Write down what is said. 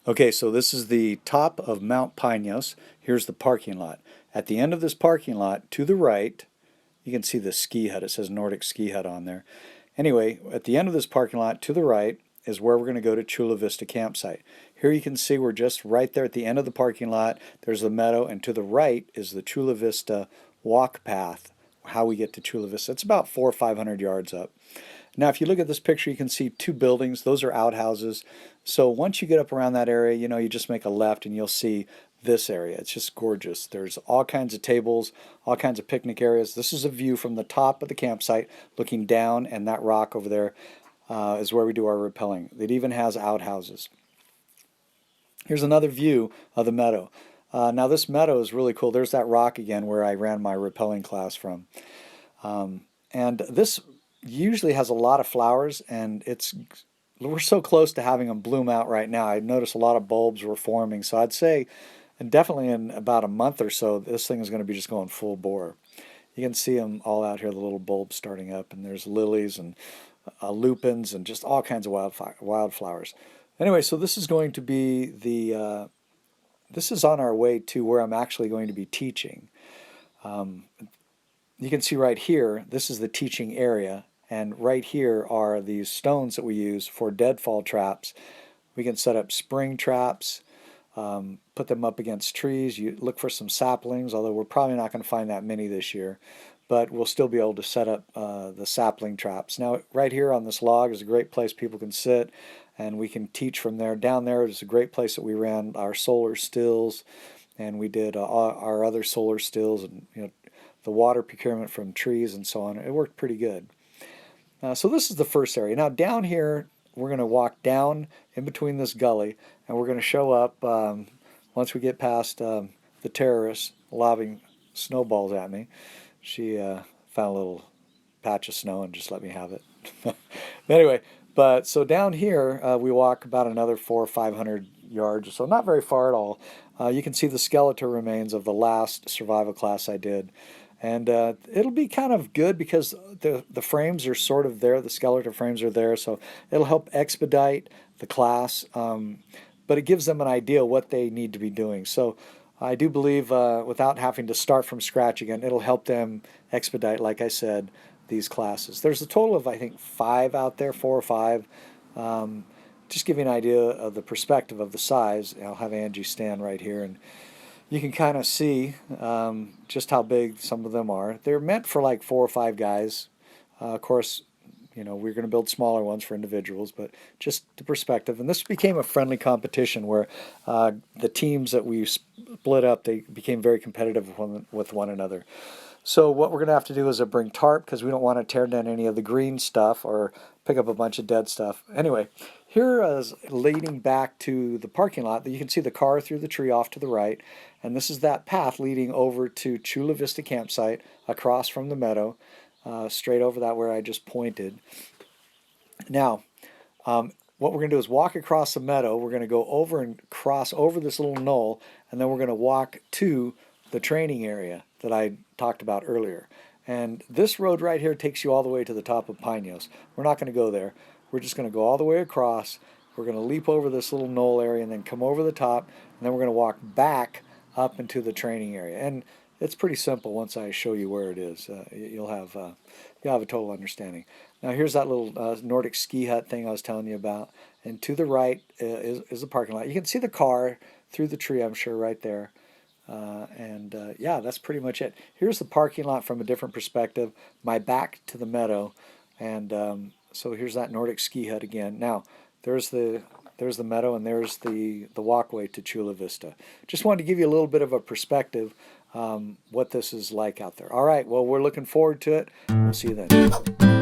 Okay, so this is the top of Mount Pinos. Here's the parking lot. At the end of this parking lot, to the right, you can see the ski hut. It says Nordic Ski Hut on there. Anyway, at the end of this parking lot, to the right, is where we're going to go to Chula Vista campsite. Here you can see we're just right there at the end of the parking lot. There's the meadow, and to the right is the Chula Vista walk path, how we get to Chula Vista. It's about 400 or 500 yards up. Now, if you look at this picture, you can see two buildings. Those are outhouses. So once you get up around that area, you just make a left and you'll see this area. It's just gorgeous. There's all kinds of tables, all kinds of picnic areas. This is a view from the top of the campsite looking down, and that rock over there is where we do our rappelling. It even has outhouses. Here's another view of the meadow. Now this meadow is really cool. There's that rock again where I ran my rappelling class from. And this usually has a lot of flowers, and we're so close to having them bloom out right now. I noticed a lot of bulbs were forming, so I'd say and definitely in about a month or so this thing is going to be just going full bore. You can see them all out here, the little bulbs starting up, and there's lilies and lupins and just all kinds of wildflowers. Anyway, so this is going to be this is on our way to where I'm actually going to be teaching. You can see right here, this is the teaching area, and right here are these stones that we use for deadfall traps. We can set up spring traps, put them up against trees. You look for some saplings, although we're probably not going to find that many this year, but we'll still be able to set up the sapling traps. Now, right here on this log is a great place people can sit, and we can teach from there. Down there is a great place that we ran our solar stills, and we did our other solar stills, and the water procurement from trees and so on. It worked pretty good. So this is the first area. Now down here, we're going to walk down in between this gully, and we're going to show up once we get past the terrorist lobbing snowballs at me. She found a little patch of snow and just let me have it. Anyway, so down here, we walk about another 400 or 500 yards, so not very far at all. You can see the skeletal remains of the last survival class I did. And it'll be kind of good because the frames are sort of there, the skeletal frames are there, so it'll help expedite the class, but it gives them an idea what they need to be doing. So I do believe without having to start from scratch again, it'll help them expedite, like I said, these classes. There's a total of, I think, 5 out there, 4 or 5. Just give you an idea of the perspective of the size. I'll have Angie stand right here, and you can kind of see just how big some of them are. They're meant for like 4 or 5 guys. Of course, we're going to build smaller ones for individuals, but just the perspective. And this became a friendly competition where the teams that we split up, they became very competitive with one another. So what we're going to have to do is bring tarp because we don't want to tear down any of the green stuff or pick up a bunch of dead stuff. Anyway, here is leading back to the parking lot. You can see the car through the tree off to the right, and this is that path leading over to Chula Vista campsite across from the meadow, straight over that where I just pointed. Now, what we're going to do is walk across the meadow. We're going to go over and cross over this little knoll, and then we're going to walk to the training area that I talked about earlier. And this road right here takes you all the way to the top of Pinos. We're not going to go there. We're just going to go all the way across. We're going to leap over this little knoll area and then come over the top, and then we're going to walk back up into the training area. And it's pretty simple once I show you where it is. You'll have a total understanding. Now here's that little Nordic ski hut thing I was telling you about. And to the right is the parking lot. You can see the car through the tree, I'm sure, right there. Yeah, that's pretty much it. Here's the parking lot from a different perspective, my back to the meadow, and so here's that Nordic ski hut again. Now, there's the meadow, and there's the walkway to Chula Vista. Just wanted to give you a little bit of a perspective what this is like out there. All right, well, we're looking forward to it. We'll see you then.